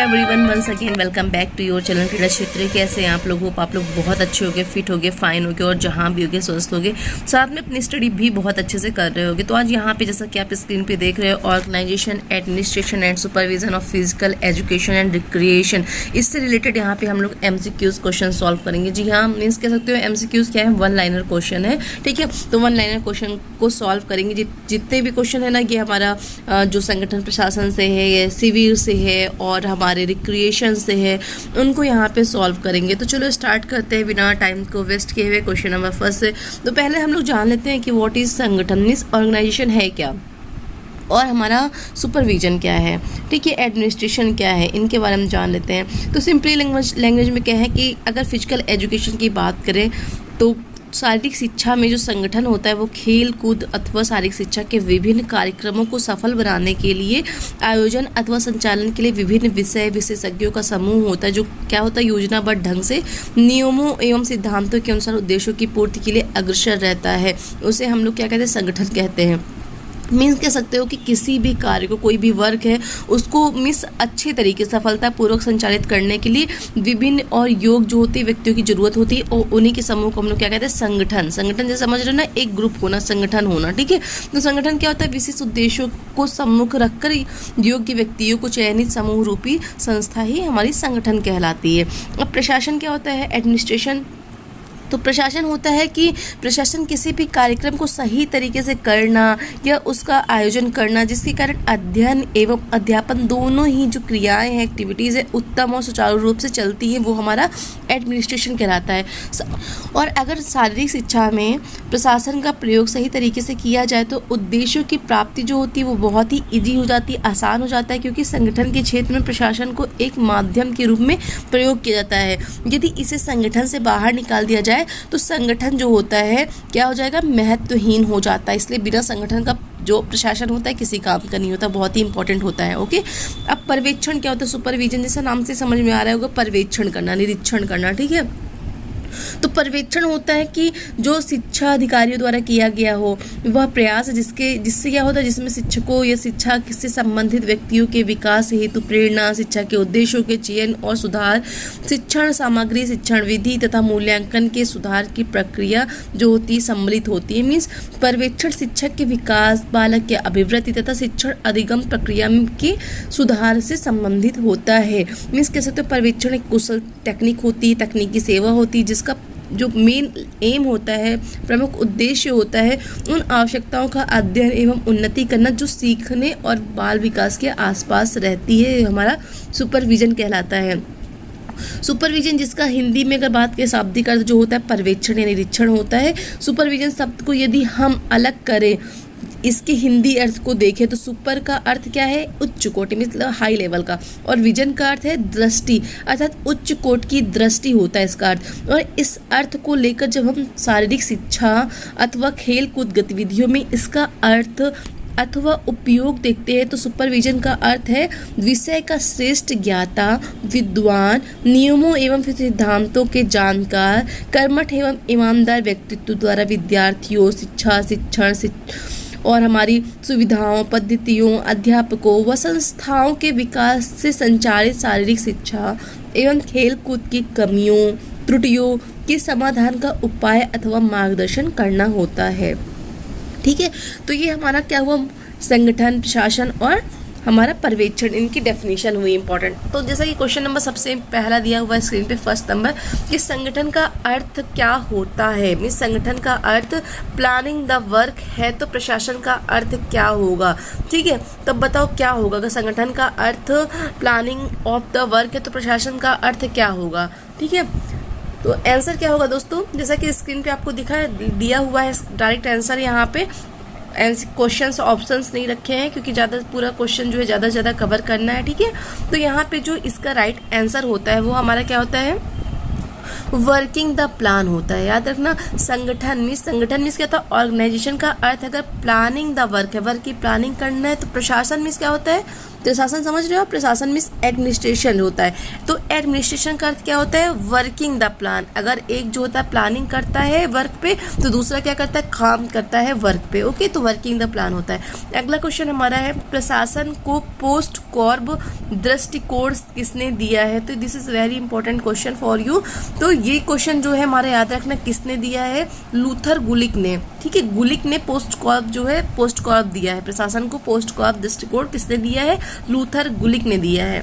Everyone, once again welcome back to your channel Krida Kshetra. कैसे हैं आप लोग? होप आप लोग बहुत अच्छे होगे, फिट होगे, फाइन होगे और जहाँ भी होगे स्वस्थ होगे, साथ में अपनी स्टडी भी बहुत अच्छे से कर रहे होगे। तो आज यहाँ पे जैसा कि आप स्क्रीन पे देख रहे हो, organisation, administration and supervision of physical education and recreation, इससे रिलेटेड यहाँ पे हम लोग MCQs क्वेश्चन सॉल्व करेंगे। जी हाँ, मीन्स कह सकते हो MCQs क्या है, वन लाइनर क्वेश्चन है। ठीक है, तो वन लाइनर क्वेश्चन को सॉल्व करेंगे। जितने भी क्वेश्चन है ना, ये हमारा जो संगठन प्रशासन से है, ये सिविल से है और हमारे रिक्रिएशन से है, उनको यहाँ पे सॉल्व करेंगे। तो चलो स्टार्ट करते हैं बिना टाइम को वेस्ट किए हुए क्वेश्चन नंबर फर्स्ट से। तो पहले हम लोग जान लेते हैं कि व्हाट इज संगठन, मीन्स ऑर्गेनाइजेशन है क्या, और हमारा सुपरविजन क्या है, ठीक है, एडमिनिस्ट्रेशन क्या है, इनके बारे में जान लेते हैं। तो सिंपली लैंग्वेज में क्या है कि अगर फिजिकल एजुकेशन की बात करें तो शारीरिक शिक्षा में जो संगठन होता है वो खेल कूद अथवा शारीरिक शिक्षा के विभिन्न कार्यक्रमों को सफल बनाने के लिए आयोजन अथवा संचालन के लिए विभिन्न विषय विशेषज्ञों का समूह होता है, जो क्या होता है, योजनाबद्ध ढंग से नियमों एवं सिद्धांतों के अनुसार उद्देश्यों की पूर्ति के लिए अग्रसर रहता है। उसे हम लोग क्या कहते हैं, संगठन कहते हैं। मीन्स कह सकते हो कि किसी भी कार्य को, कोई भी वर्क है उसको मीन्स अच्छे तरीके से सफलतापूर्वक संचालित करने के लिए विभिन्न और योग जो होते हैं व्यक्तियों की जरूरत होती है, और उन्हीं के समूह को हम लोग क्या कहते हैं, संगठन। संगठन जैसे समझ रहे हो ना, एक ग्रुप होना, संगठन होना। ठीक है, तो संगठन क्या होता है, विशिष्ट उद्देश्यों को सम्मुख रखकर योग्य व्यक्तियों को चयनित समूह रूपी संस्था ही हमारी संगठन कहलाती है। अब प्रशासन क्या होता है, एडमिनिस्ट्रेशन। तो प्रशासन होता है कि प्रशासन किसी भी कार्यक्रम को सही तरीके से करना या उसका आयोजन करना, जिसके कारण अध्ययन एवं अध्यापन दोनों ही जो क्रियाएं हैं, एक्टिविटीज़ है, उत्तम और सुचारू रूप से चलती हैं, वो हमारा एडमिनिस्ट्रेशन कहलाता है। और अगर शारीरिक शिक्षा में प्रशासन का प्रयोग सही तरीके से किया जाए तो उद्देश्यों की प्राप्ति जो होती है वो बहुत ही ईजी हो जाती है, आसान हो जाता है, क्योंकि संगठन के क्षेत्र में प्रशासन को एक माध्यम के रूप में प्रयोग किया जाता है। यदि इसे संगठन से बाहर निकाल दिया जाए तो संगठन जो होता है क्या हो जाएगा, महत्वहीन हो जाता है। इसलिए बिना संगठन का जो प्रशासन होता है किसी काम का नहीं होता, बहुत ही इंपॉर्टेंट होता है। ओके, अब पर्यवेक्षण क्या होता है, सुपरविजन, जैसा नाम से समझ में आ रहा होगा, पर्यवेक्षण करना, निरीक्षण करना। ठीक है, तो पर्यवेक्षण होता है कि जो शिक्षा अधिकारियों द्वारा किया गया हो वह प्रयास जिससे क्या होता है, जिसमें शिक्षकों या शिक्षा से संबंधित व्यक्तियों के विकास हेतु प्रेरणा, शिक्षा के उद्देश्यों के चयन और सुधार, शिक्षण सामग्री, शिक्षण विधि तथा मूल्यांकन के सुधार की प्रक्रिया जो होती है सम्मिलित होती है। मीन्स पर्यवेक्षण शिक्षक के विकास, बालक के अभिवृद्धि तथा शिक्षण अधिगम प्रक्रिया के सुधार से संबंधित होता है। मीन्स कह सकते हो पर्यवेक्षण एक कुशल टेक्निक होती है, तकनीकी सेवा होती है, जिसका जो मेन एम होता है, प्रमुख उद्देश्य होता है, उन आवश्यकताओं का अध्ययन एवं उन्नति करना जो सीखने और बाल विकास के आसपास रहती है, हमारा सुपरविजन कहलाता है। सुपरविजन जिसका हिंदी में अगर बात करें शाब्दिक अर्थ जो होता है पर्यवेक्षण या निरीक्षण होता है। सुपरविजन शब्द को यदि हम अलग करें, इसके हिंदी अर्थ को देखें तो सुपर का अर्थ क्या है, उच्च कोटि, मतलब हाई लेवल का, और विजन का अर्थ है दृष्टि, अर्थात उच्च कोट की दृष्टि होता है इसका अर्थ। और इस अर्थ को लेकर जब हम शारीरिक शिक्षा अथवा खेल कूद गतिविधियों में इसका अर्थ अथवा उपयोग देखते हैं तो सुपरविजन का अर्थ है विषय का श्रेष्ठ ज्ञाता, विद्वान, नियमों एवं सिद्धांतों के जानकार, कर्मठ एवं ईमानदार व्यक्तित्व द्वारा विद्यार्थियों, शिक्षण और हमारी सुविधाओं, पद्धतियों, अध्यापकों व संस्थाओं के विकास से संचालित शारीरिक शिक्षा एवं खेल कूद की कमियों, त्रुटियों के समाधान का उपाय अथवा मार्गदर्शन करना होता है। ठीक है, तो ये हमारा क्या हुआ, संगठन, प्रशासन और हमारा पर्यवेक्षण, इनकी डेफिनेशन हुई इंपॉर्टेंट। तो जैसा कि क्वेश्चन नंबर सबसे पहला दिया हुआ है स्क्रीन पे, फर्स्ट नंबर, कि संगठन का अर्थ क्या होता है। मीन्स संगठन का अर्थ प्लानिंग द वर्क है, तो प्रशासन का अर्थ क्या होगा। ठीक है, तो बताओ क्या होगा, अगर संगठन का अर्थ प्लानिंग ऑफ द वर्क है तो प्रशासन का अर्थ क्या होगा। ठीक है, तो आंसर क्या होगा दोस्तों, जैसा कि स्क्रीन पे आपको दिया हुआ है डायरेक्ट आंसर। यहाँ पे क्वेश्चंस ऑप्शंस नहीं रखे हैं क्योंकि ज़्यादा पूरा क्वेश्चन जो है ज़्यादा से ज़्यादा कवर करना है। ठीक है, तो यहाँ पे जो इसका राइट आंसर होता है वो हमारा क्या होता है, वर्किंग द प्लान होता है। याद रखना, संगठन मीन्स क्या था, ऑर्गेनाइजेशन का अर्थ अगर प्लानिंग द वर्क है, वर्क की प्लानिंग करना है, तो प्रशासन मीन्स क्या होता है, प्रशासन समझ रहे हो? प्रशासन मीन्स एडमिनिस्ट्रेशन होता है। तो एडमिनिस्ट्रेशन का अर्थ क्या होता है? Working the plan. अगर एक जो होता है प्लानिंग करता है वर्क पे, तो दूसरा क्या करता है? काम करता है वर्क पे। ओके, तो वर्किंग द प्लान होता है। अगला क्वेश्चन हमारा है, प्रशासन को पोस्ट कॉर्ब दृष्टिकोण किसने दिया है? तो this is very important question for you. तो ये क्वेश्चन जो है हमारा याद रखना, किसने दिया है? लूथर गुलिक ने। ठीक है, गुलिक ने पोस्ट कॉर्ब जो है पोस्ट कॉर्ब दिया है। प्रशासन को पोस्ट कॉर्ब दृष्टिकोण किसने दिया है? लूथर गुलिक ने दिया है।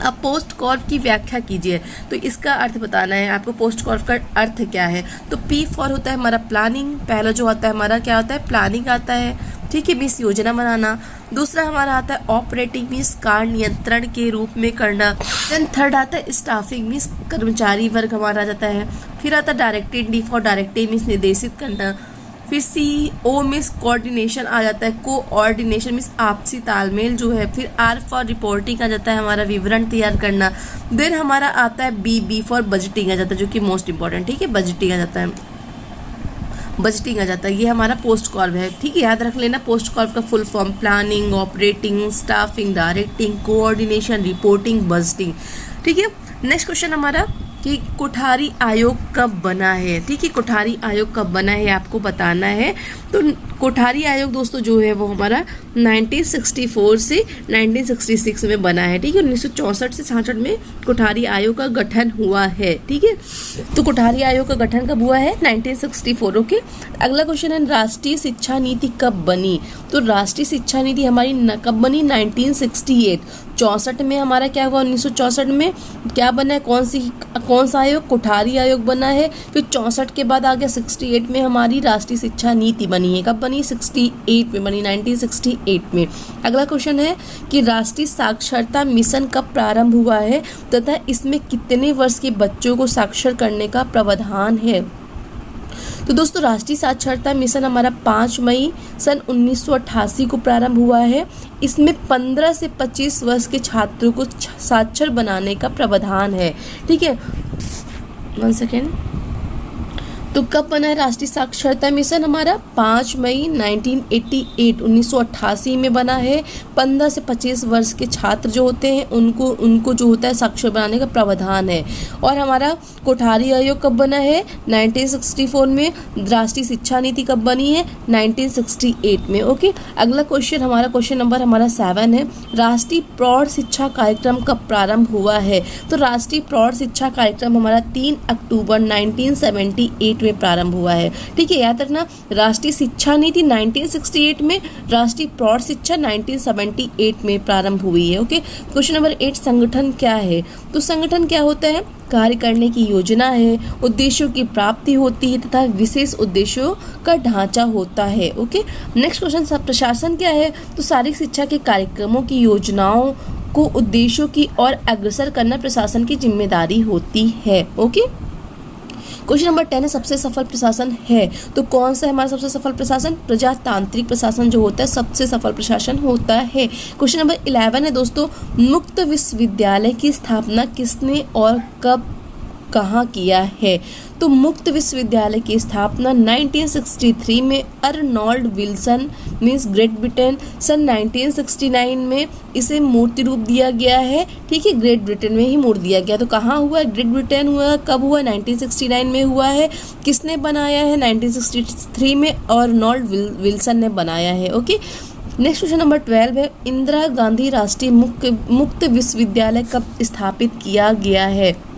अब पोस्ट कॉर्ब की व्याख्या कीजिए। तो इसका अर्थ बताना है आपको, पोस्ट कॉर्ब का अर्थ क्या है। तो पी फॉर होता है हमारा प्लानिंग। पहला जो आता है हमारा क्या होता है? प्लानिंग आता है। ठीक है, मीन्स योजना बनाना। दूसरा हमारा आता है ऑपरेटिंग, मीन्स कार्य नियंत्रण के रूप में करना। देन थर्ड आता है स्टाफिंग, मीन्स कर्मचारी वर्ग हमारा आ जाता है। फिर आता है directive, D for directive means निर्देशित करना। फिर सी ओ मीन्स कोऑर्डिनेशन आ जाता है, कोऑर्डिनेशन मीन्स आपसी तालमेल जो है। फिर आर फॉर रिपोर्टिंग आ जाता है हमारा विवरण तैयार करना। देन हमारा आता है बी फॉर बजटिंग आ जाता है, जो कि मोस्ट इंपॉर्टेंट। ठीक है, बजटिंग आ जाता है, बजटिंग आ जाता है। ये हमारा पोस्ट कॉर्ब है। ठीक है, याद रख लेना पोस्ट कॉर्ब का full form planning, operating, staffing, directing, coordination, reporting, budgeting. ठीक है, नेक्स्ट क्वेश्चन हमारा कि कोठारी आयोग कब बना है। ठीक है, कोठारी आयोग कब बना है आपको बताना है। तो कोठारी आयोग दोस्तों जो है वो हमारा 1964 से 1966 में बना है। ठीक है, 1964 से 66 में कोठारी आयोग का गठन हुआ है। ठीक है, तो कोठारी आयोग का गठन कब हुआ है? 1964। ओके, अगला क्वेश्चन है, राष्ट्रीय शिक्षा नीति कब बनी? तो राष्ट्रीय शिक्षा नीति हमारी कब बनी? 1968। 64 में हमारा क्या हुआ? 1964 में क्या बना है? कौन सा आयोग? कोठारी आयोग बना है। फिर 64 के बाद आ गया 68 में हमारी राष्ट्रीय शिक्षा नीति बनी है। कब बनी? 68 में बनी, 1968 में। अगला क्वेश्चन है कि राष्ट्रीय साक्षरता मिशन कब प्रारंभ हुआ है तथा इसमें कितने वर्ष के बच्चों को साक्षर करने का प्रावधान है? तो दोस्तों राष्ट्रीय साक्षरता मिशन हमारा 5 मई सन 1988 को प्रारंभ हुआ है। इसमें 15 से 25 वर्ष के छात्रों को साक्षर बनाने का प्रावधान है। ठीक है, 1 सेकेंड। तो कब बना है राष्ट्रीय साक्षरता मिशन? हमारा 5 मई 1988 में बना है। 15 से 25 वर्ष के छात्र जो होते हैं उनको जो होता है साक्षर बनाने का प्रावधान है। और हमारा कोठारी आयोग कब बना है? 1964 में। राष्ट्रीय शिक्षा नीति कब बनी है? 1968 में। ओके, अगला क्वेश्चन हमारा क्वेश्चन नंबर हमारा 7 है, राष्ट्रीय प्रौढ़ शिक्षा कार्यक्रम कब प्रारंभ हुआ है? तो राष्ट्रीय प्रौढ़ शिक्षा कार्यक्रम हमारा 3 अक्टूबर 1978 में प्रारंभ हुआ है। ठीक है, याद रखना राष्ट्रीय शिक्षा नीति 1968 में, राष्ट्रीय प्रौढ़ शिक्षा 1978 में प्रारंभ हुई है। ओके, क्वेश्चन नंबर 8, संगठन क्या है? तो संगठन क्या होता है? कार्य करने की योजना है, उद्देश्यों की प्राप्ति होती है तथा विशेष उद्देश्यों का ढांचा होता है। ओके, नेक्स्ट क्वेश्चन, प्रशासन क्या है? तो शारीरिक शिक्षा के कार्यक्रमों की योजनाओं को उद्देश्यों की ओर अग्रसर करना प्रशासन की जिम्मेदारी होती है। ओके, क्वेश्चन नंबर 10 है, सबसे सफल प्रशासन है? तो कौन सा है हमारा सबसे सफल प्रशासन? प्रजातांत्रिक प्रशासन जो होता है सबसे सफल प्रशासन होता है। क्वेश्चन नंबर 11 है दोस्तों, मुक्त विश्वविद्यालय की स्थापना किसने और कब कहाँ किया है? तो मुक्त विश्वविद्यालय की स्थापना 1963 में Arnold Wilson means Great Britain, सन 1969 में इसे मूर्ति रूप दिया गया है। ठीक है, ग्रेट ब्रिटेन में ही मूर्त दिया गया। तो कहाँ हुआ? ग्रेट ब्रिटेन हुआ। कब हुआ? 1969 में हुआ है। किसने बनाया है? 1963 में अर्नोल्ड विल्सन ने बनाया है। ओके, नेक्स्ट क्वेश्चन नंबर 12 है, इंदिरा गांधी राष्ट्रीय मुक्त विश्वविद्यालय कब स्थापित किया गया है?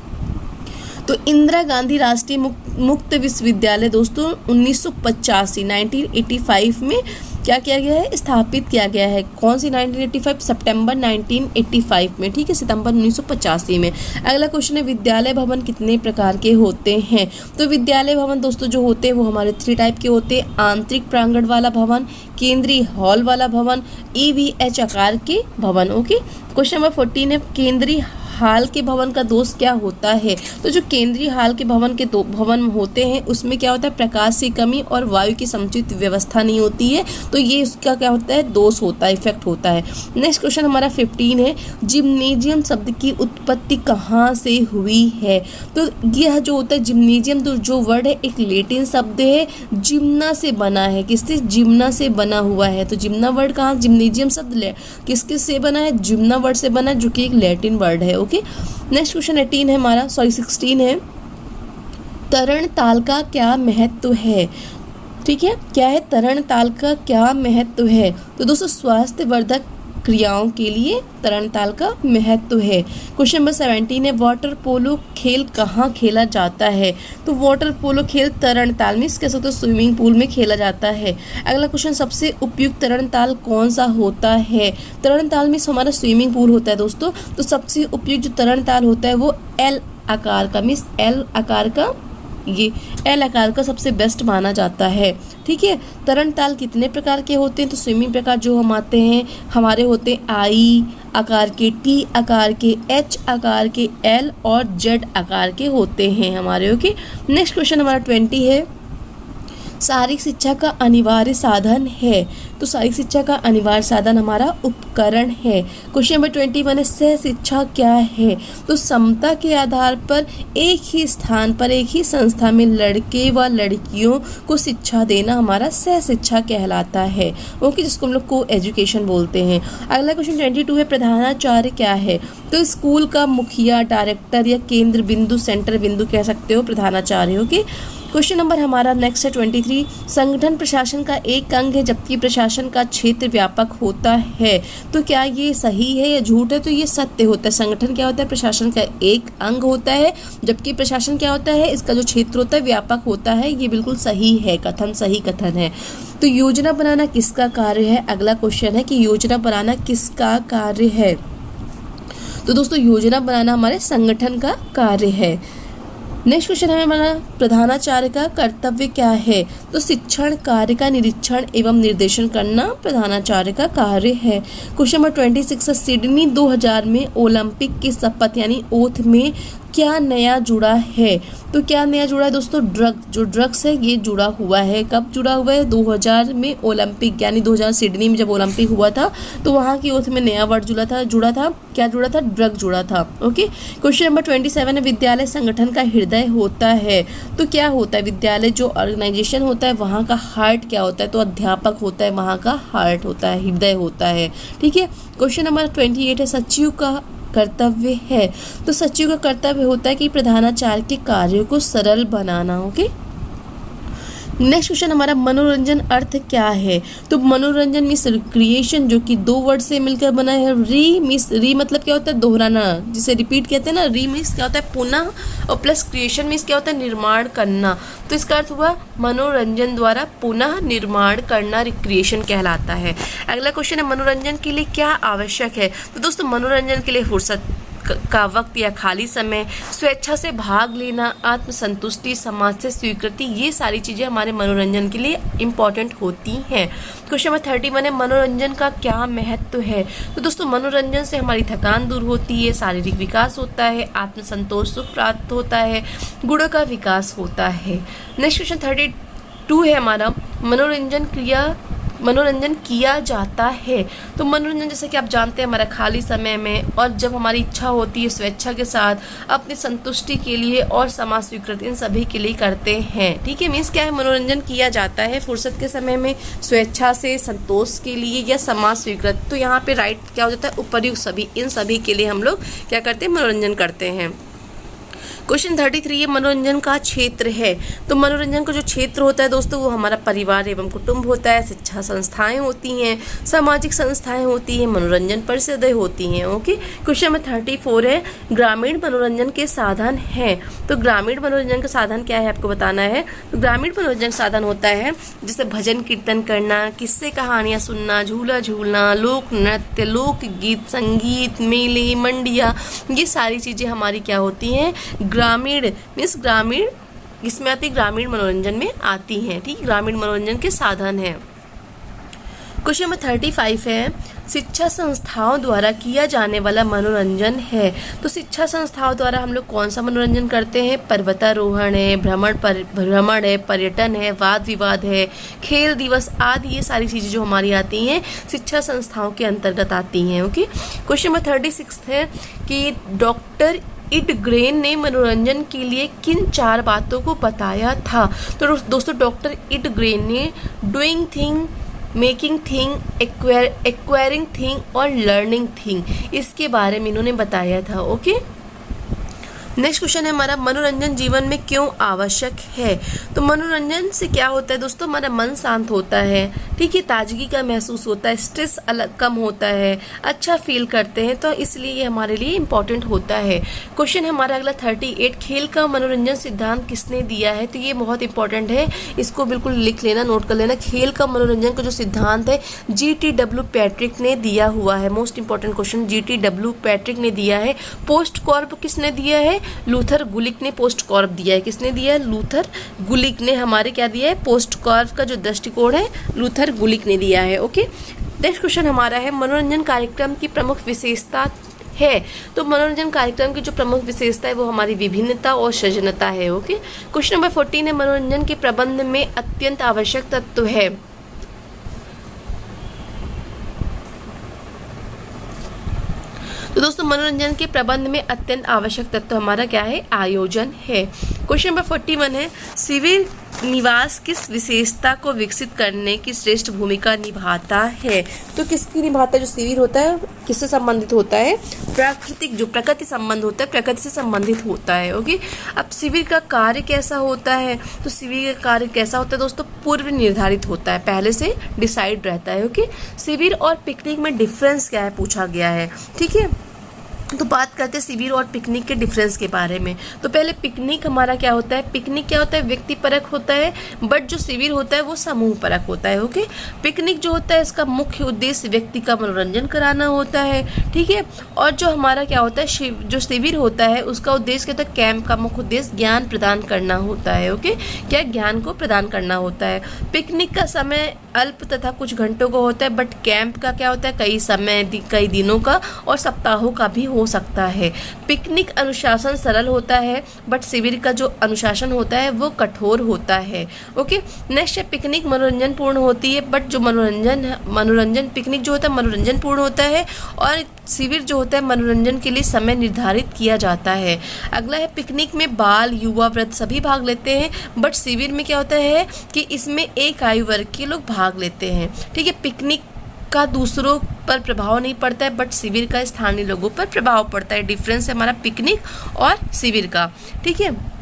तो इंदिरा गांधी राष्ट्रीय मुक्त विश्वविद्यालय दोस्तों 1985 में क्या किया गया है? स्थापित किया गया है। कौन सी? 1985, सितंबर 1985 में। ठीक है, सितंबर 1985 में। अगला क्वेश्चन है, विद्यालय भवन कितने प्रकार के होते हैं? तो विद्यालय भवन दोस्तों जो होते हैं वो हमारे 3 टाइप के होते हैं, आंतरिक प्रांगण वाला भवन, केंद्रीय हॉल वाला भवन, EVH आकार के भवन। ओके, क्वेश्चन नंबर 14 है, केंद्रीय हाल के भवन का दोष क्या होता होता है। तो जो केंद्रीय हाल के भवन के दो भवन होते हैं उसमें क्या होता है, प्रकाश की कमी और वायु की समुचित व्यवस्था नहीं होती है, तो ये उसका क्या होता है, दोष होता है, इफेक्ट होता है। नेक्स्ट क्वेश्चन हमारा 15 है, जिम्नेजियम शब्द की उत्पत्ति कहाँ से हुई है। तो यह जो होता है जिम्नेजियम, तो जो वर्ड है एक लैटिन शब्द है, जिम्ना से बना है, किससे, जिम्ना से बना हुआ है। तो जिम्ना वर्ड कहाँ, जिम्नेजियम शब्द किसके से बना है, जिम्ना वर्ड से बना है, जो कि एक लैटिन वर्ड है। ओके, नेक्स्ट क्वेश्चन 18 है हमारा, 16 है, तरण ताल का क्या महत्व है। ठीक है, क्या है, तरण ताल का क्या महत्व है। तो दोस्तों स्वास्थ्य वर्धक क्रियाओं के लिए तरण ताल का महत्व है। क्वेश्चन नंबर 17 है, वाटर पोलो खेल कहाँ खेला जाता है। तो वाटर पोलो खेल तरण ताल में, कह सकते हो स्विमिंग पूल में खेला जाता है। अगला क्वेश्चन, सबसे उपयुक्त तरण ताल कौन सा होता है। तरण ताल में हमारा स्विमिंग पूल होता है दोस्तों, तो सबसे उपयुक्त जो तरण ताल होता है वो एल आकार का, मीन्स एल आकार का, ये एल आकार का सबसे बेस्ट माना जाता है। ठीक है, तरण ताल कितने प्रकार के होते हैं। तो स्विमिंग प्रकार जो हम आते हैं हमारे होते हैं आई आकार के, टी आकार के, एच आकार के, एल और जेड आकार के होते हैं हमारे। ओके, नेक्स्ट क्वेश्चन हमारा 20 है, शारीरिक शिक्षा का अनिवार्य साधन है। तो शारीरिक शिक्षा का अनिवार्य साधन हमारा उपकरण है। क्वेश्चन नंबर 21 है, सह शिक्षा क्या है। तो समता के आधार पर एक ही स्थान पर एक ही संस्था में लड़के व लड़कियों को शिक्षा देना हमारा सह शिक्षा कहलाता है। ओके, जिसको हम लोग को एजुकेशन बोलते हैं। अगला क्वेश्चन 22 है, प्रधानाचार्य क्या है। तो स्कूल का मुखिया, डायरेक्टर या केंद्र बिंदु, सेंटर बिंदु कह सकते हो प्रधानाचार्य। ओके, क्वेश्चन नंबर हमारा नेक्स्ट है 23, संगठन प्रशासन का एक अंग है जबकि प्रशासन का क्षेत्र व्यापक होता है। तो क्या ये सही है या झूठ है। तो ये सत्य होता है। संगठन क्या होता है, प्रशासन का एक अंग होता है, जबकि प्रशासन क्या होता है, इसका जो क्षेत्र होता है व्यापक होता है। ये बिल्कुल सही है कथन, सही कथन है। तो योजना बनाना किसका कार्य है। अगला क्वेश्चन है कि योजना बनाना किसका कार्य है। तो दोस्तों योजना बनाना हमारे संगठन का कार्य है। नेक्स्ट क्वेश्चन है हमारा, प्रधानाचार्य का कर्तव्य क्या है। तो शिक्षण कार्य का निरीक्षण एवं निर्देशन करना प्रधानाचार्य का कार्य है। क्वेश्चन नंबर 26 है, सिडनी 2000 में ओलंपिक की शपथ यानी ओथ में क्या नया जुड़ा है। तो क्या नया जुड़ा है दोस्तों, जो ड्रग्स है ये जुड़ा हुआ है। कब जुड़ा हुआ है, 2000 में ओलंपिक यानी 2000 सिडनी में जब ओलंपिक हुआ था तो वहाँ की ओथ में नया वर्ड जुड़ा था, क्या जुड़ा था, ड्रग जुड़ा था। ओके, क्वेश्चन नंबर 27 है, विद्यालय संगठन का हृदय होता है। तो क्या होता है, विद्यालय जो ऑर्गेनाइजेशन होता है वहाँ का हार्ट क्या होता है। तो अध्यापक होता है, वहाँ का हार्ट होता है, हृदय होता है। ठीक है, क्वेश्चन नंबर 28 है, सचिव का कर्तव्य है। तो सचिव का कर्तव्य होता है कि प्रधानाचार्य के कार्यों को सरल बनाना। ओके, नेक्स्ट क्वेश्चन हमारा, मनोरंजन अर्थ क्या है। तो मनोरंजन मीन्स रिक्रिएशन, जो कि दो वर्ड से मिलकर बना है। री मतलब क्या होता है, दोहराना, जिसे रिपीट कहते हैं ना। री मीन्स क्या होता है, पुनः, और प्लस क्रिएशन मीन्स क्या होता है, निर्माण करना। तो इसका अर्थ हुआ मनोरंजन द्वारा पुनः निर्माण करना रिक्रिएशन कहलाता है। अगला क्वेश्चन है, मनोरंजन के लिए क्या आवश्यक है। तो दोस्तों मनोरंजन के लिए फुर्सत का वक्त या खाली समय, स्वेच्छा से भाग लेना, आत्मसंतुष्टि, समाज से स्वीकृति, ये सारी चीज़ें हमारे मनोरंजन के लिए इम्पॉर्टेंट होती हैं। क्वेश्चन नंबर 31 है, मनोरंजन का क्या महत्व है। तो दोस्तों मनोरंजन से हमारी थकान दूर होती है, शारीरिक विकास होता है, आत्मसंतोष सुख प्राप्त होता है, गुणों का विकास होता है। नेक्स्ट क्वेश्चन 32 है हमारा, मनोरंजन किया जाता है। तो मनोरंजन जैसे कि आप जानते हैं हमारा खाली समय में और जब हमारी इच्छा होती है स्वेच्छा के साथ, अपनी संतुष्टि के लिए और समाज स्वीकृति, इन सभी के लिए करते हैं। ठीक है, मीन्स क्या है, मनोरंजन किया जाता है फुर्सत के समय में, स्वेच्छा से, संतोष के लिए या समाज स्वीकृति। तो यहाँ पे राइट क्या हो जाता है, उपर्युक्त सभी, इन सभी के लिए हम लोग क्या करते हैं, मनोरंजन करते हैं। क्वेश्चन 33 ये मनोरंजन का क्षेत्र है। तो मनोरंजन का जो क्षेत्र होता है दोस्तों वो हमारा परिवार एवं कुटुंब होता है, शिक्षा संस्थाएं होती हैं, सामाजिक संस्थाएं होती हैं, मनोरंजन परिषदें होती हैं। ओके, क्वेश्चन नंबर 34 है, ग्रामीण मनोरंजन के साधन हैं। तो ग्रामीण मनोरंजन का साधन क्या है आपको बताना है। तो ग्रामीण मनोरंजन साधन होता है जैसे भजन कीर्तन करना, किस्से कहानियाँ सुनना, झूला झूलना, लोक नृत्य, लोकगीत, संगीत, मेले, मंडिया, ये सारी चीज़ें हमारी क्या होती हैं, ग्रामीण मीन्स ग्रामीण, इसमें आती ग्रामीण मनोरंजन में आती हैं। ठीक, ग्रामीण मनोरंजन के साधन हैं। क्वेश्चन नंबर 35 है, शिक्षा संस्थाओं द्वारा किया जाने वाला मनोरंजन है। तो शिक्षा संस्थाओं द्वारा हम लोग कौन सा मनोरंजन करते हैं? पर्वतारोहण है, भ्रमण है, पर्यटन है, वाद विवाद है, खेल दिवस आदि, ये सारी चीज़ें जो हमारी आती हैं शिक्षा संस्थाओं के अंतर्गत आती हैं। ओके, क्वेश्चन नंबर 36 है कि डॉक्टर इडग्रेन ने मनोरंजन के लिए किन 4 बातों को बताया था? तो दोस्तों डॉक्टर इडग्रेन ने doing thing, making thing, acquiring thing और लर्निंग थिंग, इसके बारे में इन्होंने बताया था। ओके, नेक्स्ट क्वेश्चन है हमारा, मनोरंजन जीवन में क्यों आवश्यक है? तो मनोरंजन से क्या होता है दोस्तों? हमारा मन शांत होता है, ठीक है, ताजगी का महसूस होता है, स्ट्रेस कम होता है, अच्छा फील करते हैं, तो इसलिए ये हमारे लिए इम्पोर्टेंट होता है। क्वेश्चन है हमारा अगला 38, खेल का मनोरंजन सिद्धांत किसने दिया है? तो ये बहुत इंपॉर्टेंट है, इसको बिल्कुल लिख लेना, नोट कर लेना। खेल का मनोरंजन का जो सिद्धांत है GTW पैट्रिक ने दिया हुआ है। Most important question, GTW Patrick ने दिया है। पोस्ट कॉर्प किसने दिया है? लूथर गुलिक ने पोस्ट कॉर्प दिया है। किसने दिया है? लूथर गुलिक ने हमारे क्या दिया है? पोस्ट कॉर्प का जो दृष्टिकोण है लूथर गुलिक ने दिया है। ओके, नेक्स्ट क्वेश्चन हमारा है, मनोरंजन कार्यक्रम की प्रमुख विशेषता है? तो मनोरंजन कार्यक्रम की जो प्रमुख विशेषता है वो हमारी विभिन्नता और सृजनता है। ओके, क्वेश्चन नंबर 14 है, मनोरंजन के प्रबंध में अत्यंत आवश्यक तत्व है। तो दोस्तों मनोरंजन के प्रबंध में अत्यंत आवश्यक तत्व हमारा क्या है? आयोजन है। क्वेश्चन नंबर 41 है, शिविर निवास किस विशेषता को विकसित करने की श्रेष्ठ भूमिका निभाता है? तो किसकी निभाता है? जो शिविर होता है किससे संबंधित होता है? प्राकृतिक, जो प्रकृति संबंध होता है, प्रकृति से संबंधित होता है। ओके, अब शिविर का कार्य कैसा होता है? तो शिविर का कार्य कैसा होता है दोस्तों? पूर्व निर्धारित होता है, पहले से डिसाइड रहता है। ओके, शिविर और पिकनिक में डिफरेंस क्या है पूछा गया है, ठीक है। तो बात करते हैं शिविर और पिकनिक के डिफरेंस के बारे में। तो पहले पिकनिक हमारा क्या होता है? पिकनिक क्या होता है? व्यक्ति परक होता है, बट जो शिविर होता है वो समूह परक होता है। ओके, पिकनिक जो होता है इसका मुख्य उद्देश्य व्यक्ति का मनोरंजन कराना होता है, ठीक है। और जो हमारा क्या होता है, जो शिविर होता है उसका उद्देश्य क्या होता है? कैंप का मुख्य उद्देश्य ज्ञान प्रदान करना होता है। ओके, क्या ज्ञान को प्रदान करना होता है। पिकनिक का समय अल्प तथा कुछ घंटों का होता है, बट कैंप का क्या होता है? कई समय, कई दिनों का और सप्ताहों का भी हो सकता है। पिकनिक अनुशासन सरल होता है, बट शिविर का जो अनुशासन होता है वो कठोर होता है। ओके, नेक्स्ट है, पिकनिक मनोरंजन पूर्ण होती है, बट जो मनोरंजन पिकनिक जो होता है मनोरंजन पूर्ण होता है, और शिविर जो होता है मनोरंजन के लिए समय निर्धारित किया जाता है। अगला है, पिकनिक में बाल, युवा, वृद्ध सभी भाग लेते हैं, बट शिविर में क्या होता है कि इसमें एक आयु वर्ग के लोग भाग लेते हैं, ठीक है। पिकनिक का दूसरों पर प्रभाव नहीं पड़ता है, बट शिविर का स्थानीय लोगों पर प्रभाव पड़ता है। डिफरेंस है हमारा पिकनिक और शिविर का, ठीक है।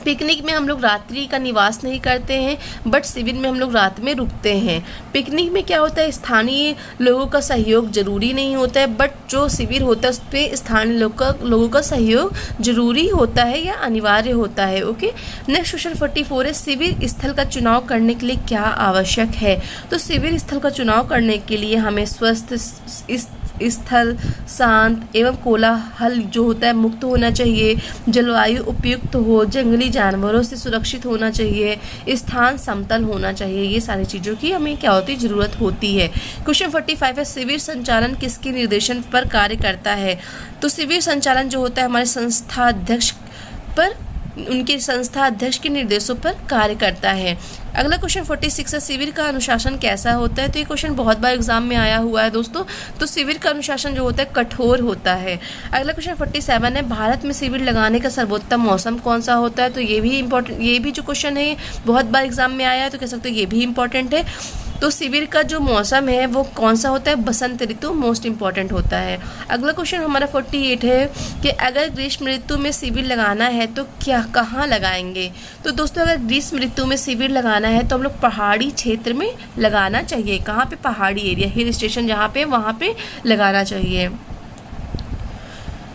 पिकनिक में हम लोग रात्रि का निवास नहीं करते हैं, बट शिविर में हम लोग रात में रुकते हैं। पिकनिक में क्या होता है? स्थानीय लोगों का सहयोग जरूरी नहीं होता है, बट जो शिविर होता है उस पर स्थानीय लोगों का सहयोग जरूरी होता है या अनिवार्य होता है। ओके, नेक्स्ट क्वेश्चन 44 है, शिविर स्थल का चुनाव करने के लिए क्या आवश्यक है? तो शिविर स्थल का चुनाव करने के लिए हमें स्वस्थ स्थल, शांत एवं कोलाहल जो होता है मुक्त होना चाहिए, जलवायु उपयुक्त हो, जंगली जानवरों से सुरक्षित होना चाहिए, स्थान समतल होना चाहिए। ये सारी चीज़ों की हमें क्या होती है? ज़रूरत होती है। क्वेश्चन 45 है, शिविर संचालन किसके निर्देशन पर कार्य करता है? तो शिविर संचालन जो होता है हमारे संस्था अध्यक्ष पर, उनके संस्था अध्यक्ष के निर्देशों पर कार्य करता है। अगला क्वेश्चन 46 है, शिविर का अनुशासन कैसा होता है? तो ये क्वेश्चन बहुत बार एग्जाम में आया हुआ है दोस्तों। तो शिविर का अनुशासन जो होता है कठोर होता है। अगला क्वेश्चन 47 है, भारत में शिविर लगाने का सर्वोत्तम मौसम कौन सा होता है? तो ये भी इंपॉर्टेंट, ये भी जो क्वेश्चन है बहुत बार एग्जाम में आया है, तो कह सकते हो ये भी इंपॉर्टेंट है। तो शिविर का जो मौसम है वो कौन सा होता है? बसंत ऋतु मोस्ट इंपॉर्टेंट होता है। अगला क्वेश्चन हमारा 48 है कि अगर ग्रीष्म ऋतु में शिविर लगाना है तो क्या, कहाँ लगाएंगे? तो दोस्तों अगर ग्रीष्म ऋतु में शिविर लगाना है तो हम लोग पहाड़ी क्षेत्र में लगाना चाहिए। कहाँ पे? पहाड़ी एरिया, हिल स्टेशन जहाँ पे, वहाँ पे लगाना चाहिए।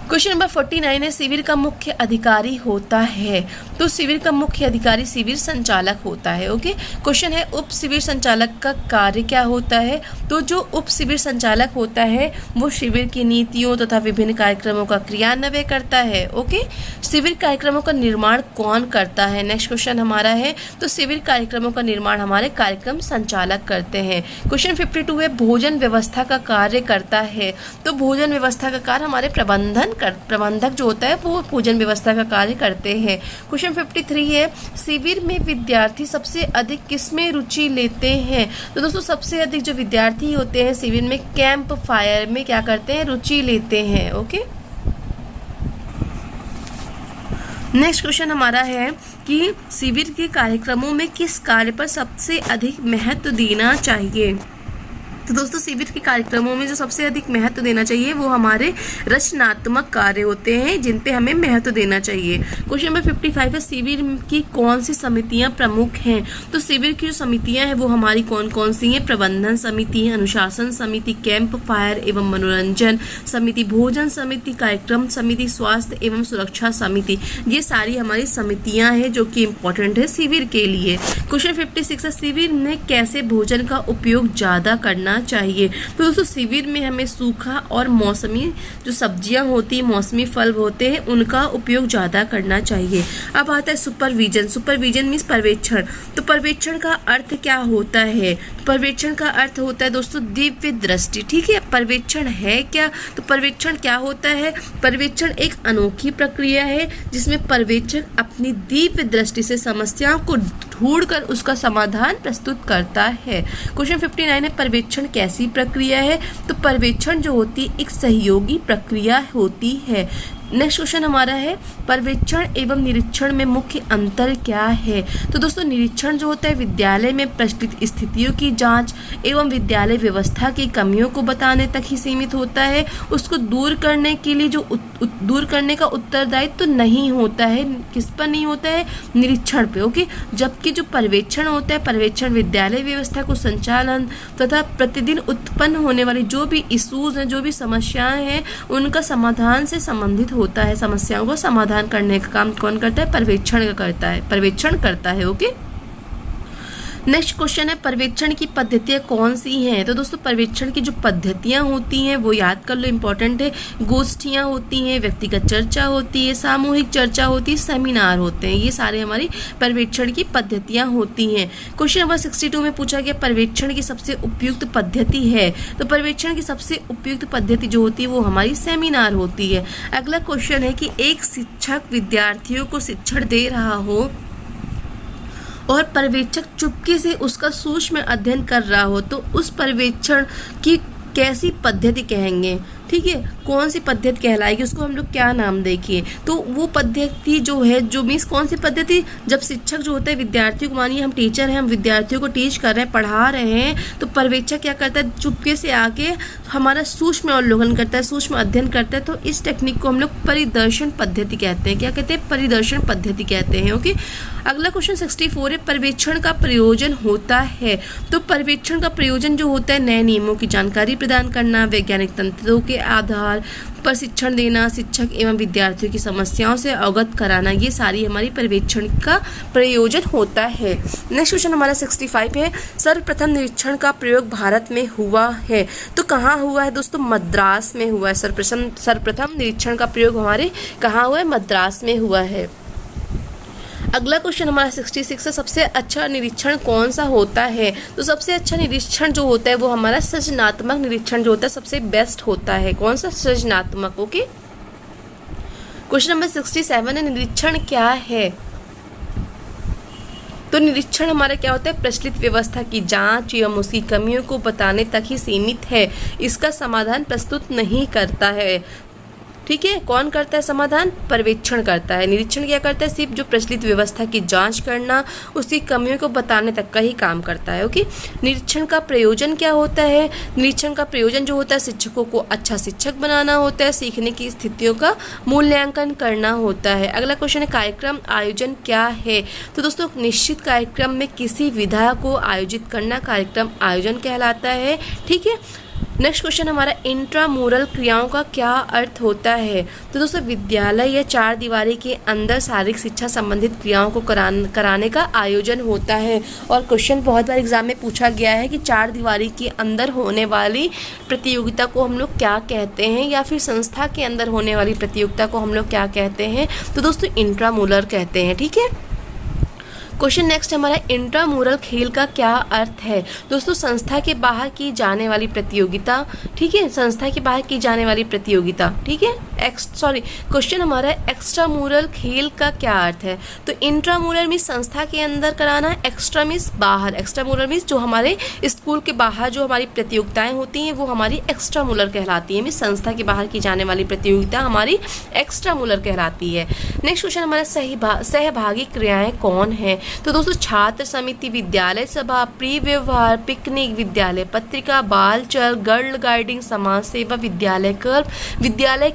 क्वेश्चन नंबर 49 है, शिविर का मुख्य अधिकारी होता है। तो शिविर का मुख्य अधिकारी शिविर संचालक होता है। ओके, क्वेश्चन है उप शिविर संचालक का कार्य क्या होता है। तो जो उप शिविर संचालक होता है वो शिविर की नीतियों तथा विभिन्न कार्यक्रमों का क्रियान्वयन करता है। ओके, शिविर कार्यक्रमों का निर्माण कौन करता है। नेक्स्ट क्वेश्चन हमारा है, तो शिविर कार्यक्रमों का निर्माण हमारे कार्यक्रम संचालक करते हैं। क्वेश्चन 52 है, भोजन व्यवस्था का कार्य करता है। तो भोजन व्यवस्था का कार्य हमारे प्रबंधक जो होता है वो भोजन व्यवस्था का कार्य करते हैं। क्वेश्चन 53 है, शिविर में विद्यार्थी सबसे अधिक किसमें रुचि लेते हैं। तो दोस्तों सबसे अधिक जो विद्यार्थी होते हैं शिविर में कैंप फायर में क्या करते हैं, रुचि लेते हैं। ओके, नेक्स्ट क्वेश्चन हमारा है कि शिविर के कार्यक्रमों में किस कार्य पर सबसे अधिक महत्व देना चाहिए। तो दोस्तों शिविर के कार्यक्रमों में जो सबसे अधिक महत्व देना चाहिए वो हमारे रचनात्मक कार्य होते हैं जिन पे हमें महत्व देना चाहिए। क्वेश्चन नंबर 55 है, शिविर की कौन सी समितियां प्रमुख हैं। तो शिविर की जो समितियां हैं वो हमारी कौन कौन सी हैं, प्रबंधन समिति, अनुशासन समिति, कैंप फायर एवं मनोरंजन समिति, भोजन समिति, कार्यक्रम समिति, स्वास्थ्य एवं सुरक्षा समिति। ये सारी हमारी समितियां हैं जो कि इम्पोर्टेंट है शिविर के लिए। क्वेश्चन 56 है, शिविर में कैसे भोजन का उपयोग ज़्यादा करना चाहिए। तो दोस्तों शिविर में हमें सूखा और मौसमी जो सब्जियां होती हैं, मौसमी फल होते हैं, उनका उपयोग ज़्यादा करना चाहिए। अब आता है सुपरविजन मीन्स पर्यवेक्षण। तो पर्यवेक्षण का अर्थ क्या होता है। पर्यवेक्षण का अर्थ होता है दोस्तों दिव्य दृष्टि। ठीक है, पर्यवेक्षण है क्या, तो पर्यवेक्षण क्या होता है। पर्यवेक्षण एक अनोखी प्रक्रिया है जिसमें पर्यवेक्षक अपनी दिव्य दृष्टि से समस्याओं को ढूंढकर उसका समाधान प्रस्तुत करता है। क्वेश्चन 59 है, पर्यवेक्षण कैसी प्रक्रिया है। तो पर्यवेक्षण जो होती है एक सहयोगी प्रक्रिया होती है। नेक्स्ट क्वेश्चन हमारा है, पर्यवेक्षण एवं निरीक्षण में मुख्य अंतर क्या है। तो दोस्तों निरीक्षण जो होता है विद्यालय में प्रचलित स्थितियों की जांच एवं विद्यालय व्यवस्था की कमियों को बताने तक ही सीमित होता है। उसको दूर करने के लिए जो दूर करने का उत्तरदायित्व तो नहीं होता है, किस पर नहीं होता है, निरीक्षण पे। ओके, जबकि जो पर्यवेक्षण होता है, पर्यवेक्षण विद्यालय व्यवस्था को संचालन तथा प्रतिदिन उत्पन्न होने वाली जो भी इश्यूज हैं, जो भी समस्याएं हैं, उनका समाधान से संबंधित होता है। समस्याओं को समाधान करने का काम कौन करता है, पर्यवेक्षण करता है। ओके, नेक्स्ट क्वेश्चन है, पर्यवेक्षण की पद्धतियाँ कौन सी हैं। तो दोस्तों पर्यवेक्षण की जो पद्धतियाँ होती हैं वो याद कर लो, इंपॉर्टेंट है। गोष्ठियाँ होती हैं, व्यक्तिगत चर्चा होती है, सामूहिक चर्चा होती है, सेमिनार होते हैं। ये सारे हमारी पर्यवेक्षण की पद्धतियाँ होती हैं। क्वेश्चन नंबर 62 में पूछा गया पर्यवेक्षण की सबसे उपयुक्त पद्धति है। तो पर्यवेक्षण की सबसे उपयुक्त पद्धति जो होती है वो हमारी सेमिनार होती है। अगला क्वेश्चन है कि एक शिक्षक विद्यार्थियों को शिक्षण दे रहा हो और पर्यवेक्षक चुपके से उसका सूक्ष्म अध्ययन कर रहा हो, तो उस पर्यवेक्षण की कैसी पद्धति कहेंगे। ठीक है, कौन सी पद्धति कहलाएगी, उसको हम लोग क्या नाम देखिए। तो वो पद्धति जो है, जो मीन्स कौन सी पद्धति, जब शिक्षक जो होता है विद्यार्थियों को, मानिए हम टीचर हैं, हम विद्यार्थियों को टीच कर रहे हैं, पढ़ा रहे हैं, तो पर्यवेक्षक क्या करता है, चुपके से आके हमारा सूक्ष्म अवलोकन करता है, सूक्ष्म अध्ययन करता है। तो इस टेक्निक को हम लोग परिदर्शन पद्धति कहते हैं। क्या कहते हैं, परिदर्शन पद्धति कहते हैं। ओके, अगला क्वेश्चन 64 है, पर्यवेक्षण का प्रयोजन होता है। तो पर्यवेक्षण का प्रयोजन जो होता है नए नियमों की जानकारी प्रदान करना, वैज्ञानिक तंत्रों के आधार पर शिक्षण देना, शिक्षक एवं विद्यार्थियों की समस्याओं से अवगत कराना, ये सारी हमारी पर्यवेक्षण का प्रयोजन होता है। नेक्स्ट क्वेश्चन हमारा 65 है, सर्वप्रथम निरीक्षण का प्रयोग भारत में हुआ है। तो कहाँ हुआ है दोस्तों, मद्रास में हुआ है। सर्वप्रथम निरीक्षण का प्रयोग हमारे कहाँ हुआ है, मद्रास में हुआ है। अगला क्वेश्चन हमारा 66 है, सबसे अच्छा निरीक्षण कौन सा होता है। तो सबसे अच्छा निरीक्षण जो होता है वो हमारा सृजनात्मक निरीक्षण जो होता है सबसे बेस्ट होता है। कौन सा, सृजनात्मक। ओके, क्वेश्चन नंबर 67 है, निरीक्षण क्या है। तो निरीक्षण हमारा क्या होता है, प्रचलित व्यवस्था की जांच एवं उसकी कमियों को बताने तक ही सीमित है, इसका समाधान प्रस्तुत नहीं करता है। ठीक है, कौन करता है समाधान, पर्यवेक्षण करता है। निरीक्षण क्या करता है, सिर्फ जो प्रचलित व्यवस्था की जांच करना, उसकी कमियों को बताने तक का ही काम करता है। ओके, निरीक्षण का प्रयोजन क्या होता है, निरीक्षण का प्रयोजन जो होता है शिक्षकों को अच्छा शिक्षक बनाना होता है, सीखने की स्थितियों का मूल्यांकन करना होता है। अगला क्वेश्चन है, कार्यक्रम आयोजन क्या है। तो दोस्तों निश्चित कार्यक्रम में किसी विधा को आयोजित करना कार्यक्रम आयोजन कहलाता है। ठीक है, नेक्स्ट क्वेश्चन हमारा इंट्रामुरल क्रियाओं का क्या अर्थ होता है। तो दोस्तों विद्यालय या चार दीवारी के अंदर शारीरिक शिक्षा संबंधित क्रियाओं को कराने का आयोजन होता है। और क्वेश्चन बहुत बार एग्जाम में पूछा गया है कि चार दीवारी के अंदर होने वाली प्रतियोगिता को हम लोग क्या कहते हैं, या फिर संस्था के अंदर होने वाली प्रतियोगिता को हम लोग क्या कहते हैं। तो दोस्तों इंट्रामुरल कहते हैं। ठीक है। क्वेश्चन नेक्स्ट हमारा इंट्रामुरल खेल का क्या अर्थ है। दोस्तों संस्था के बाहर की जाने वाली प्रतियोगिता। ठीक है, संस्था के बाहर की जाने वाली प्रतियोगिता। ठीक है। क्वेश्चन हमारा एक्स्ट्रामुरल खेल का क्या अर्थ है। तो इंट्रामुरल मीन्स संस्था के अंदर कराना, एक्स्ट्रा मीन्स बाहर। एक्स्ट्रामुरल मीन्स जो हमारे स्कूल के बाहर जो हमारी प्रतियोगिताएं होती हैं वो हमारी एक्स्ट्रामुरल कहलाती है। मीन्स संस्था के बाहर की जाने वाली प्रतियोगिता हमारी एक्स्ट्रामुरल कहलाती है। नेक्स्ट क्वेश्चन हमारा सहभागी क्रियाएं कौन है। तो दोस्तों छात्र समिति, विद्यालय सभा, प्री व्यवहार, पिकनिक, विद्यालय पत्रिका, बाल चल, गर्ल गाइडिंग, समाज सेवा, विद्यालय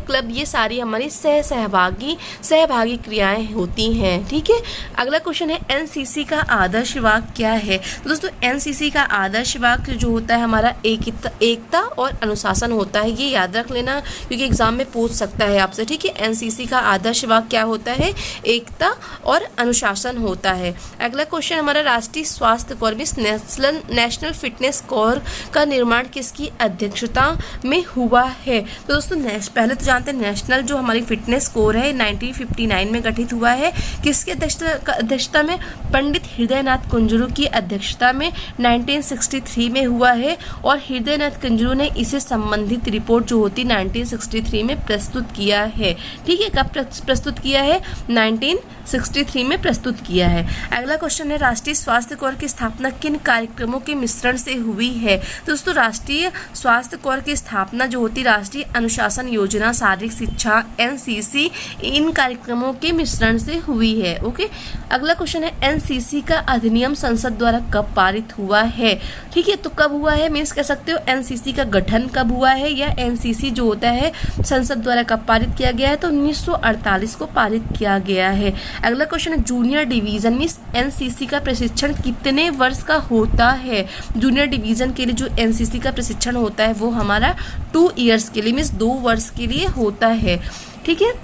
क्लब, ये सारी हमारी सहभागी क्रियाएं होती हैं। ठीक है। अगला क्वेश्चन है एनसीसी का आदर्श वाक्य क्या है। तो दोस्तों एनसीसी का आदर्श वाक्य जो होता है हमारा एकता और अनुशासन होता है। ये याद रख लेना क्योंकि एग्जाम में पूछ सकता है आपसे। ठीक है। एनसीसी का आदर्श वाक्य क्या होता है, एकता और अनुशासन होता है। अगला क्वेश्चन हमारा राष्ट्रीय स्वास्थ्य कोर नेशनल फिटनेस कोर का निर्माण किसकी अध्यक्षता में हुआ है। तो दोस्तों पहले तो जानते हैं नेशनल जो हमारी फिटनेस कोर है 1959 में गठित हुआ है। किसकी अध्यक्षता में, पंडित हृदयनाथ कुंजरू की अध्यक्षता में 1963 में हुआ है। और हृदयनाथ कुंजरू ने इसे संबंधित रिपोर्ट जो होती 1963 में प्रस्तुत किया है। ठीक है। कब प्रस्तुत किया है, 1963 में प्रस्तुत किया है। अगला क्वेश्चन है राष्ट्रीय स्वास्थ्य कोर की स्थापना किन कार्यक्रमों के मिश्रण से हुई है। दोस्तों राष्ट्रीय स्वास्थ्य कोर की स्थापना जो होती राष्ट्रीय अनुशासन योजना, शारीरिक शिक्षा, एनसीसी, इन कार्यक्रमों के मिश्रण से हुई है। ओके। अगला क्वेश्चन है एनसीसी का अधिनियम संसद द्वारा कब पारित हुआ है। ठीक है। तो कब हुआ है मीन्स कह सकते हो एनसीसी का गठन कब हुआ है, या एनसीसी जो होता है संसद द्वारा कब पारित किया गया है। तो 1948 को पारित किया गया है। अगला क्वेश्चन है जूनियर डिवीजन मीन्स एनसीसी का प्रशिक्षण कितने वर्ष का होता है। जूनियर डिवीजन के लिए जो एनसीसी का प्रशिक्षण होता है वो हमारा 2 ईयर्स के लिए मीन्स 2 वर्ष के लिए होता है। ठीक है।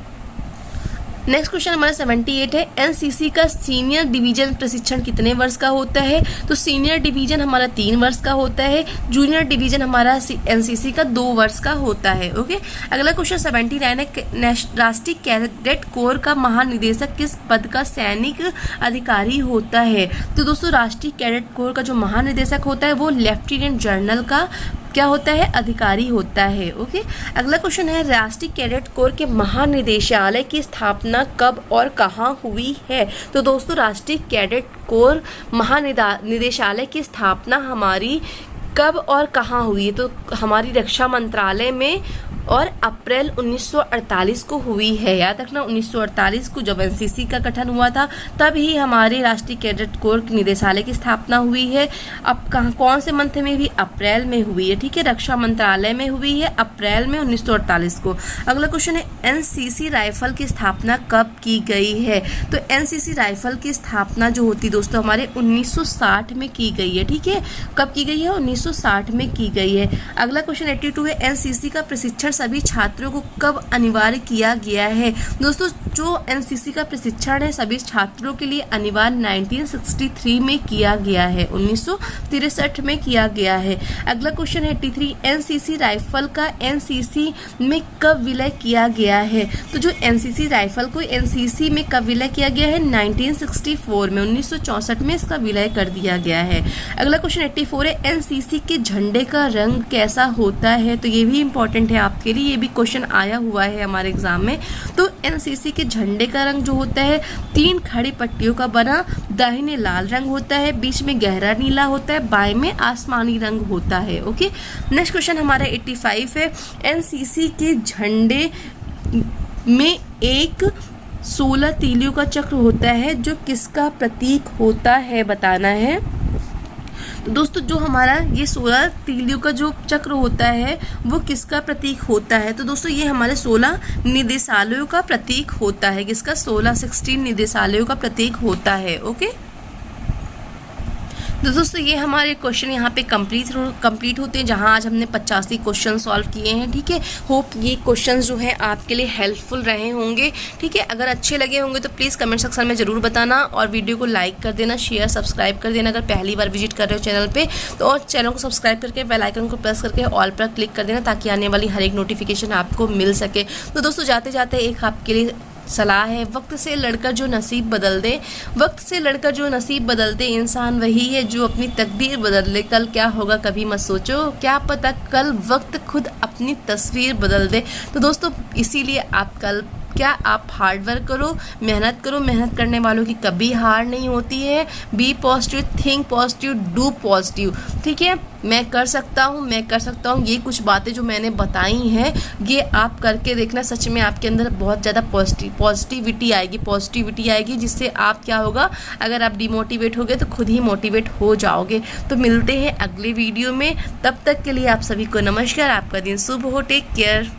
नेक्स्ट क्वेश्चन हमारा 78 है एनसीसी का सीनियर डिवीजन प्रशिक्षण कितने वर्ष का होता है। तो सीनियर डिवीजन हमारा 3 वर्ष का होता है, जूनियर डिवीजन हमारा एनसीसी का 2 वर्ष का होता है। ओके। अगला क्वेश्चन 79 है राष्ट्रीय कैडेट कोर का महानिदेशक किस पद का सैनिक अधिकारी होता है। तो दोस्तों राष्ट्रीय कैडेट कोर का जो महानिदेशक होता है वो लेफ्टिनेंट जनरल का क्या होता है, अधिकारी होता है। ओके। अगला क्वेश्चन है राष्ट्रीय कैडेट कोर के महानिदेशालय की स्थापना कब और कहाँ हुई है। तो दोस्तों राष्ट्रीय कैडेट कोर महानिदेशालय की स्थापना हमारी कब और कहाँ हुई है। तो हमारी रक्षा मंत्रालय में और अप्रैल 1948 को हुई है। याद रखना 1948 को जब एनसीसी का गठन हुआ था तब ही हमारे राष्ट्रीय कैडेट कोर निदेशालय की स्थापना हुई है। अब कौन से मंथ में हुई, अप्रैल में हुई है। ठीक है। रक्षा मंत्रालय में हुई है अप्रैल में 1948 को। अगला क्वेश्चन है एनसीसी राइफल की स्थापना कब की गई है। तो एनसीसी राइफल की स्थापना जो होती दोस्तों हमारे 1960 में की गई है। ठीक है। कब की गई है, 1960 में की गई है। अगला क्वेश्चन 82 है एनसीसी का प्रशिक्षण सभी छात्रों को कब अनिवार्य किया गया है। दोस्तों जो एनसीसी का प्रशिक्षण है सभी छात्रों के लिए अनिवार्य 1963 में किया गया है, 1963 में किया गया है। अगला क्वेश्चन 83 एनसीसी राइफल का एनसीसी में कब विलय किया गया है। तो जो एनसीसी राइफल को एनसीसी में कब विलय किया गया है, 1964 में, 1964 में इसका विलय कर दिया गया है। अगला क्वेश्चन 84 है एनसीसी के झंडे का रंग कैसा होता है। तो ये भी इंपॉर्टेंट है आपके लिए, ये भी क्वेश्चन आया हुआ है हमारे एग्जाम में। तो एनसीसी के झंडे का रंग जो होता है 3 खड़ी पट्टियों का बना, दाहिने लाल रंग होता है, बीच में गहरा नीला होता है, बाएं में आसमानी रंग होता है। ओके। नेक्स्ट क्वेश्चन हमारा 85 है एनसीसी के झंडे में एक 16 तीलियों का चक्र होता है जो किसका प्रतीक होता है, बताना है। तो दोस्तों जो हमारा ये 16 तीलियों का जो चक्र होता है वो किसका प्रतीक होता है। तो दोस्तों ये हमारे 16 निदेशालयों का प्रतीक होता है। किसका, 16 निदेशालयों का प्रतीक होता है। ओके। तो दोस्तों ये हमारे क्वेश्चन यहाँ पे कंप्लीट होते हैं, जहाँ आज हमने 85 क्वेश्चन सॉल्व किए हैं। ठीक है, होप ये क्वेश्चन जो है आपके लिए हेल्पफुल रहे होंगे। ठीक है, अगर अच्छे लगे होंगे तो प्लीज़ कमेंट सेक्शन में ज़रूर बताना, और वीडियो को लाइक कर देना, शेयर सब्सक्राइब कर देना अगर पहली बार विजिट कर रहे हो चैनल पे तो, और चैनल को सब्सक्राइब करके बेल आइकन को प्रेस करके ऑल पर क्लिक कर देना ताकि आने वाली हर एक नोटिफिकेशन आपको मिल सके। तो दोस्तों जाते जाते एक आपके लिए सलाह है, वक्त से लड़कर जो नसीब बदल दे, वक्त से लड़कर जो नसीब बदल दे, इंसान वही है जो अपनी तकदीर बदल ले। कल क्या होगा कभी मत सोचो, क्या पता कल वक्त खुद अपनी तस्वीर बदल दे। तो दोस्तों इसीलिए आप कल क्या आप हार्ड वर्क करो, मेहनत करने वालों की कभी हार नहीं होती है। Be positive, think positive, do positive. ठीक है, मैं कर सकता हूँ, ये कुछ बातें जो मैंने बताई हैं ये आप करके देखना, सच में आपके अंदर बहुत ज़्यादा पॉजिटिविटी आएगी, जिससे आप क्या होगा, अगर आप डिमोटिवेट हो गए तो खुद ही मोटिवेट हो जाओगे। तो मिलते हैं अगले वीडियो में, तब तक के लिए आप सभी को नमस्कार, आपका दिन शुभ हो, टेक केयर।